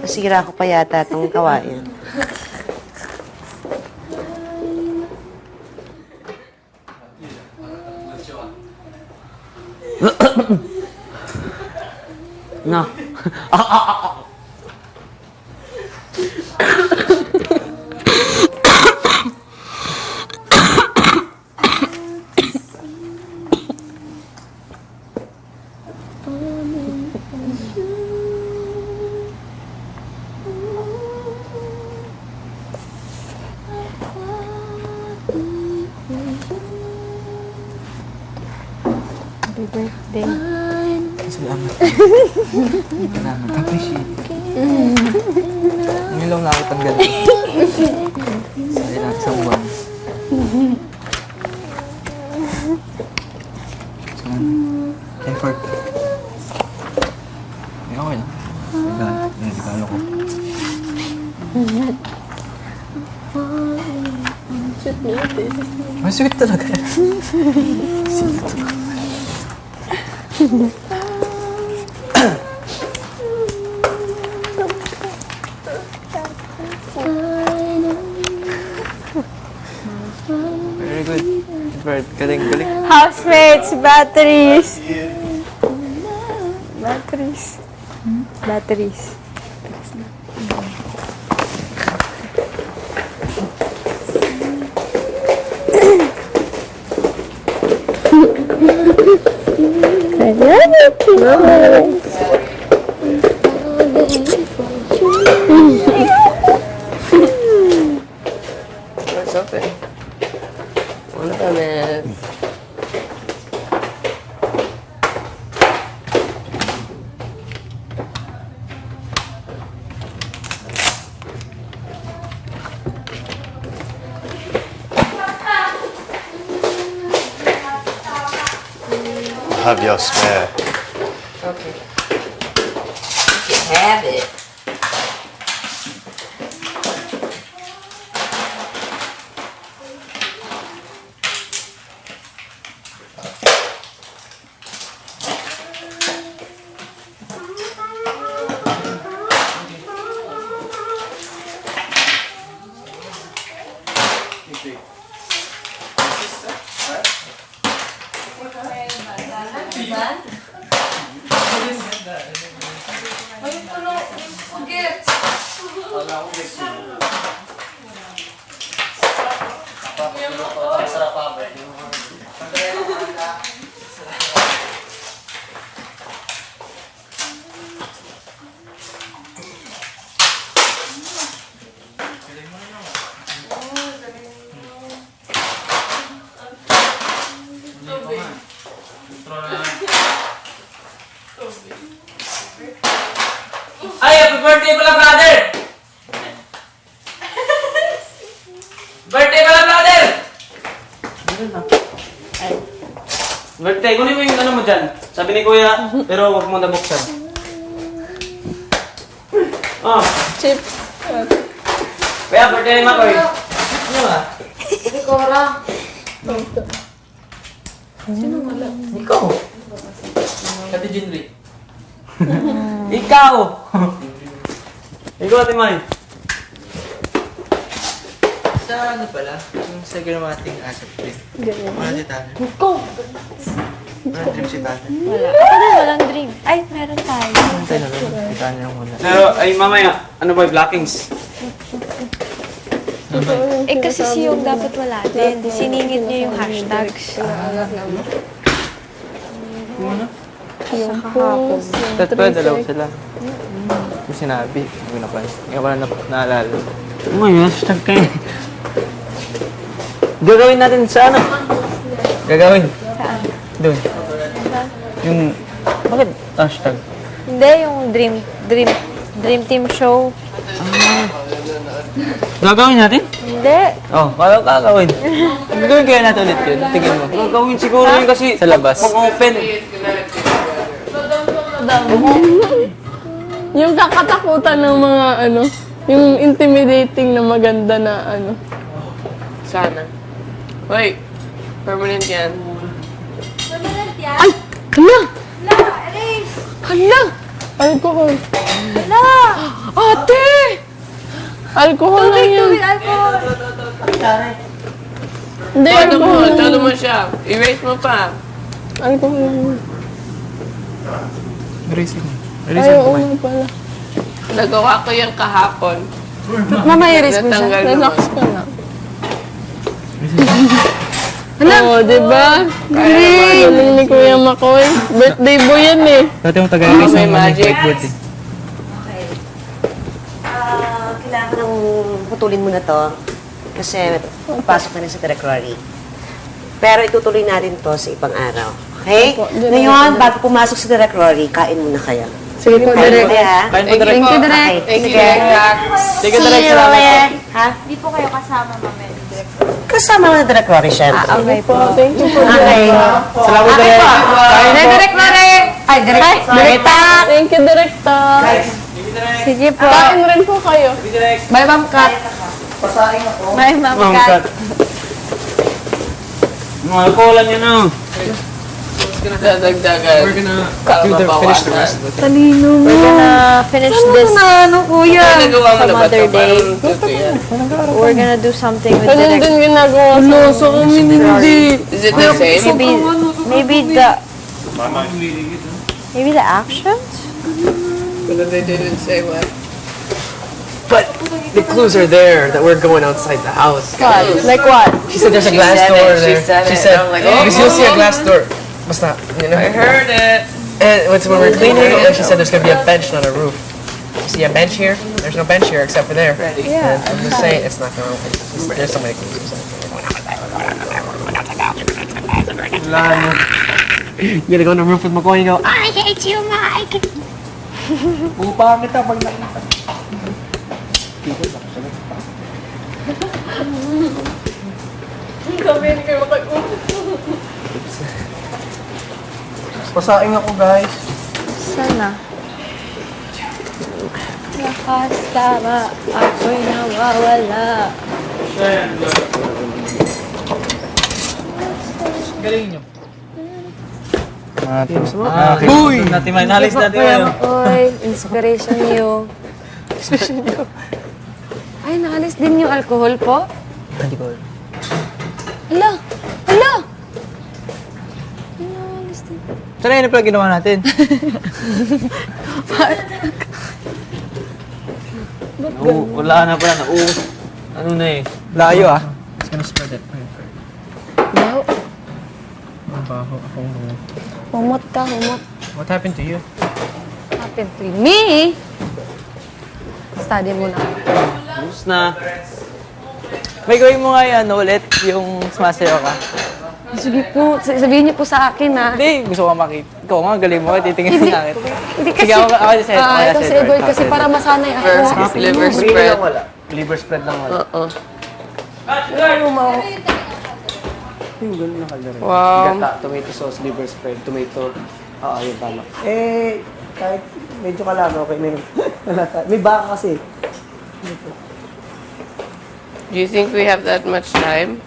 Nasira ko pa yata itong kawain. No. Happy birthday. Salamat. Salamat. Appreciate it. Ngayon lang ako tanggal. Sa ilang isang buwan. So, effort. Okay lang. Regalo ko. Masakit talaga. Sweet. Very good. Edward, galing. Housemates, batteries. Batteries. What's up, eh? Wala ka, man. Have your spare. Okay. You can have it. Ay, happy birthday pala, brother! Birthday pala, brother! Birthday, kunin mo yung ano mo dyan. Sabi ni Kuya, pero huwag mo nabuksan. Oh. Chips. Kuya, birthday ni Makoy. Ano ba? Sino wala? Ikaw. Kati Jinri. Ikaw! Ikaw, Ate May. Sa ano pala? Yung sa ginawating asap din. Wala si Tanner. Wala dream si Tanner. Wala. Ako din, walang dream. Ay, meron tayo. Antay na lang. Si Tanner ang wala. Pero, ay mamaya, ano ba yung blockings? Eh, kasi si Yung dapat wala din. Siningit niya yung hashtags. Yung kahapon. Tatlo, dalawa sila. Yung sinabi, hindi ko napansin. Ngayon ko na naalala. May hashtag kayo. Gagawin natin sa ano? Gagawin. Saan? Doon. Yung, bakit hashtag? Hindi, yung Dream Team Show. Gagawin natin? Hindi. Oh, kala ko gagawin. Gagawin kaya natin ulit yun. Tingin mo. Gagawin siguro yun kasi Sa labas. mag-open. Yung kakatakutan ng mga ano, yung intimidating na maganda na ano. Sana. Hoy, permanent yan. Hala! Hala! Alcohol. Wala! Ate! Alcohol lang yan. Alcohol! Hindi, alcohol lang Talo yan. mo siya. Erase mo pa. Alcohol lang yan. Erase mo. Ay, oo nga pala. Nagawa ko yan kahapon. Mama, i-erase mo siya. Natanggal naman. Relax ka lang. Oo, diba? Galing ni Kuya Makoy. Birthday boy yan eh. Dati yung taga-erase May ng magic. whiteboard eh. Kailangan ko nang putulin mo na to. Kasi papasok na rin sa directory. Pero itutuloy natin to sa ibang araw. Okay? Opo, dyan Ngayon, bago pumasok sa directory, kain muna kayo. Sige po, Kain direct. muna, ha? Kain po, direct. Thank you, Okay, Thank you, sige. Jack. Sige, direct. See you, Salamat po. Mama. Ha? Hindi po kayo kasama, Mama. Kasama mo na directory, syempre. Okay po, thank you po. Okay. Salamat, direct. Kain po. Ay, direct. Direkta! Thank you, Direkta. Sige po. Kain rin po kayo. Bye, Ma'am Kat. Bye, Ma'am Ma'am Kat. Kat. Mga alcoholan yun oh. Dadagdagan. We're gonna Para finish the mabawasan. rest. We're gonna finish this kuya? Nagawa mo na some ba ito? other day. Parang tuto yan. We're gonna do something with Ganun the din ginagawa sa amin, hindi. Is it the same? maybe the actions? But they didn't say what. But the clues are there that we're going outside the house. Like what? She said there's a She glass said door it, she there. said She it. said, I'm like, because oh. you'll see a glass door. Basta, you know. I heard it. And when we're cleaning, and she said there's gonna be a bench, not a roof. See a bench here? There's no bench here except for there. Yeah. I'm just saying, it's not gonna open. There's so many clues. You're gonna go on the roof with McCoy and go, I hate you, Mike! Upang kita pag nakita. Pasaing ako, guys. Sana. Lakas tama, ako'y nawawala. Galing nyo. Okay. Uy! Natin may nalis natin kayo. Oy, inspiration niyo. Ay, naalis din yung alcohol po? Hindi ko. Hala! Hala! Sana yun pala ginawa natin. Wala na pala. Ano na eh. Layo ah. It's gonna spread it. Baho. Ang baho. Humot ka, humot. What happened to you? Happened to me. Study muna. Tapos na. May gawin mo nga yan ulit, yung sumasayaw ka. Sige po, sabihin niyo po sa akin ha. Hindi, gusto ko makita. Ikaw nga, galing mo, titingin Hindi, sa akin. hindi kasi, Sige, ako sa ito si Edward kasi para masanay ako. Liver spread. Liver spread lang wala. Oo. Yung ganun na kalaro. Wow. Gata, tomato sauce, liver spread, tomato. Oo, yun tama. Kahit medyo kalama, okay na yun. May baka kasi. Do you think we have that much time?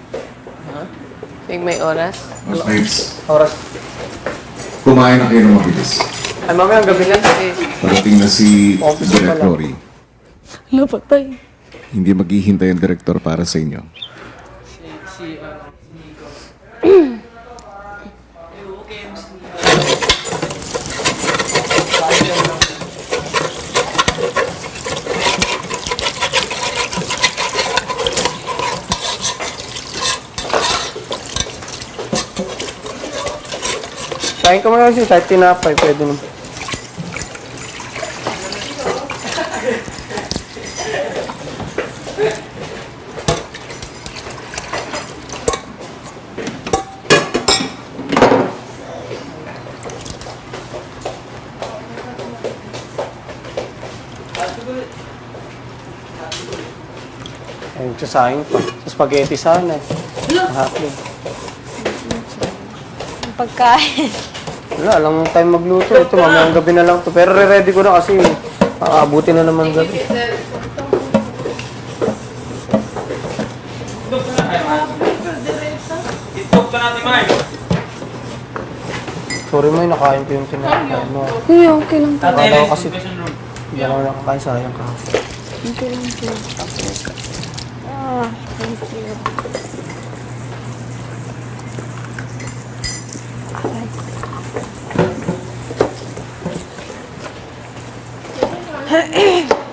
Think may oras? Mates, Oras. kumain na kayo ng mabilis. Ay, mamaya ang gabi lang. Parating na si Directory. Napatay. Hindi maghihintay ang direktor para sa inyo. Kain ka mga kasi, kahit tinapay, pwede naman. Ayun, sasayang pa. Sa spaghetti sana eh. Hapon. Pagkain. Wala, alam mo tayo magluto. Ito, mamayang gabi na lang to. Pero re-ready ko na kasi aabuti na naman gabi. Itok ka natin, Mark. Sorry mo, nakain ko yung tinakain mo. Kuya, okay lang po. Tatay, Akala ko next kasi- question room. Hindi ako nakakain, sayang ka. Okay lang po. Thank you.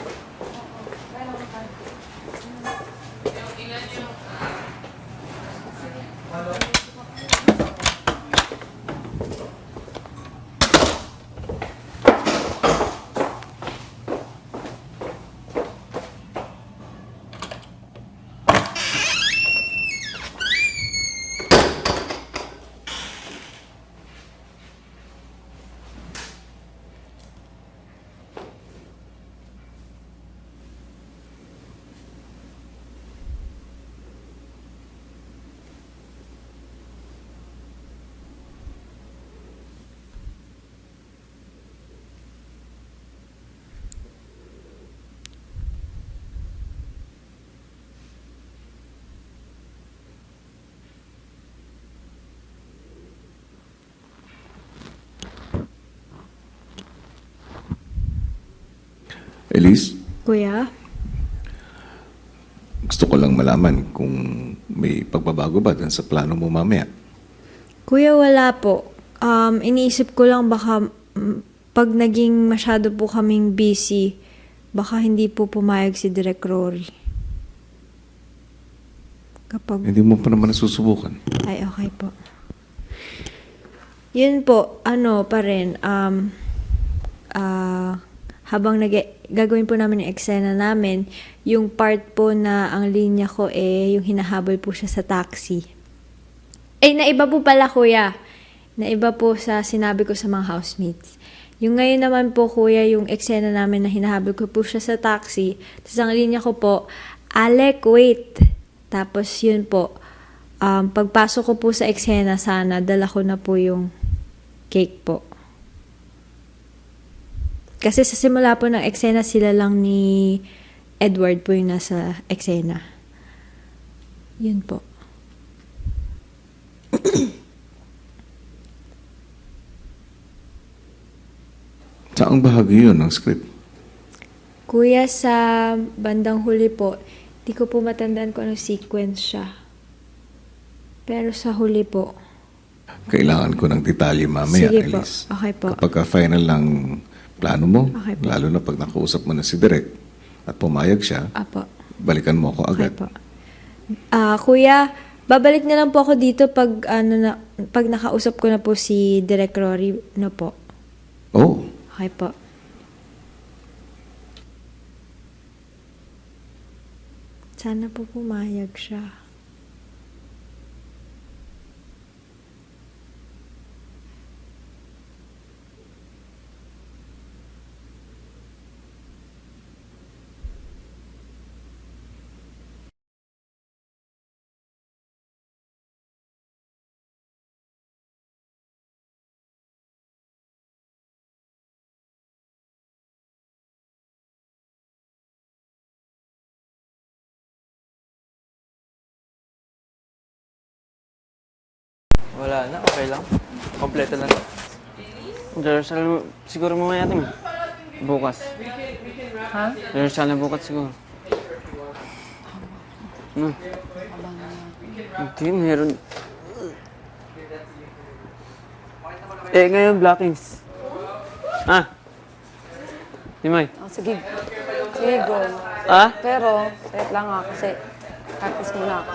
Elise, Kuya? gusto ko lang malaman kung may pagbabago ba dun sa plano mo mamaya. Kuya, wala po. Iniisip ko lang baka pag naging masyado po kaming busy, baka hindi po pumayag si Direk Rory. Kapag... Hindi mo pa naman nasusubukan. Ay, okay po. Yun po, ano pa rin, habang gagawin po namin yung eksena namin, yung part po na ang linya ko yung hinahabol po siya sa taxi. Naiba po pala, kuya. Naiba po sa sinabi ko sa mga housemates. Yung ngayon naman po, kuya, yung eksena namin na hinahabol ko po siya sa taxi, tapos ang linya ko po, Alec, wait. Tapos yun po, pagpasok ko po sa eksena, sana, dala ko na po yung cake po. Kasi sa simula po ng eksena, sila lang ni Edward po yung nasa eksena. Yun po. Saang bahagi yun ng script? Kuya, sa bandang huli po, di ko po matandaan kung anong sequence siya. Pero sa huli po. Kailangan ko ng detalye mamaya, Sige po. Elise. Okay po. Kapag final lang plano mo, Okay po. lalo na pag nakausap mo na si Direk at pumayag siya, Apo. balikan mo ako Okay agad. po. Kuya, babalik na lang po ako dito pag pag nakausap ko na po si Direk Rory, no po. Oh, Okay po. Sana po pumayag siya. Wala na, okay lang. Kompleto lang. Rehearsal siguro mamaya natin. Bukas. Ha? Rehearsal na bukas siguro. Ano? Hindi, meron. Ngayon, blockings. Timay. Oh, sige. Sige, go. Pero, wait lang kasi practice muna ako.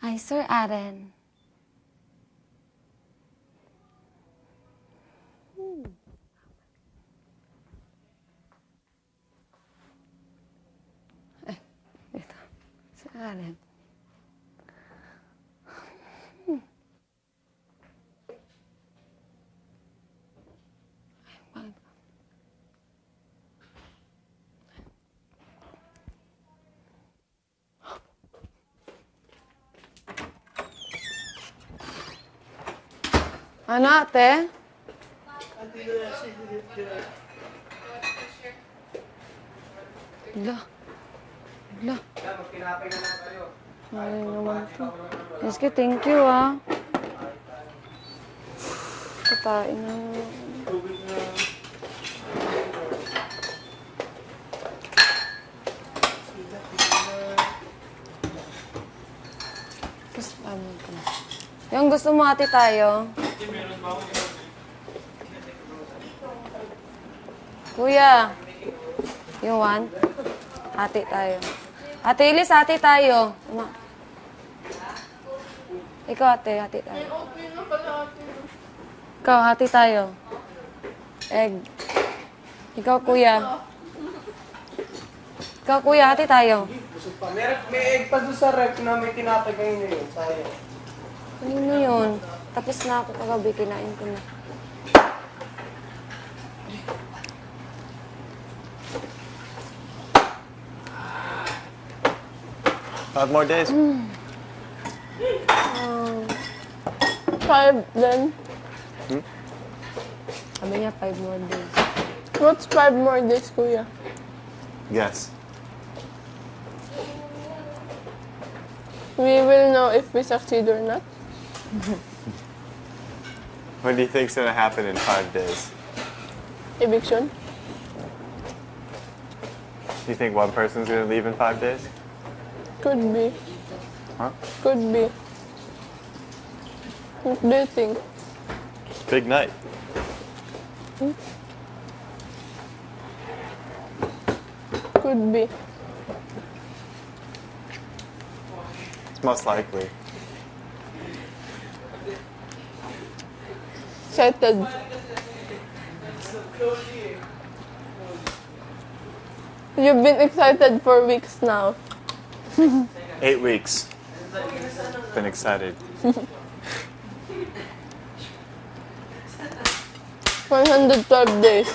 Hi, Sir Aaron. Alin? Ano, ate? Bigla. Bigla. Ay, naman to. Eske, thank you, ah. Katain na. Gusto pa mo ito. Yung gusto mo, ate, tayo? Kuya, you want? Ate tayo. Ate Ilis, ate tayo. Ikaw, ate, ate tayo. Ikaw, ate tayo. Egg. Ikaw, kuya. Ikaw, kuya, ate tayo. May egg pa doon sa rep na may tinatagay na yun. Sayang. Kanino yun? Tapos na ako kagabi, kinain ko na. Five more days. 5 then. Sabi niya, 5 more days. What's 5 more days, kuya? Yes. We will know if we succeed or not. What do you think's gonna happen in 5 days? Eviction. Do you think one person's gonna leave in 5 days? Could be. Huh? Could be. What do you think? Big night. Could be. It's most likely. Excited. You've been excited for weeks now. 8 weeks. Been excited. 112 days.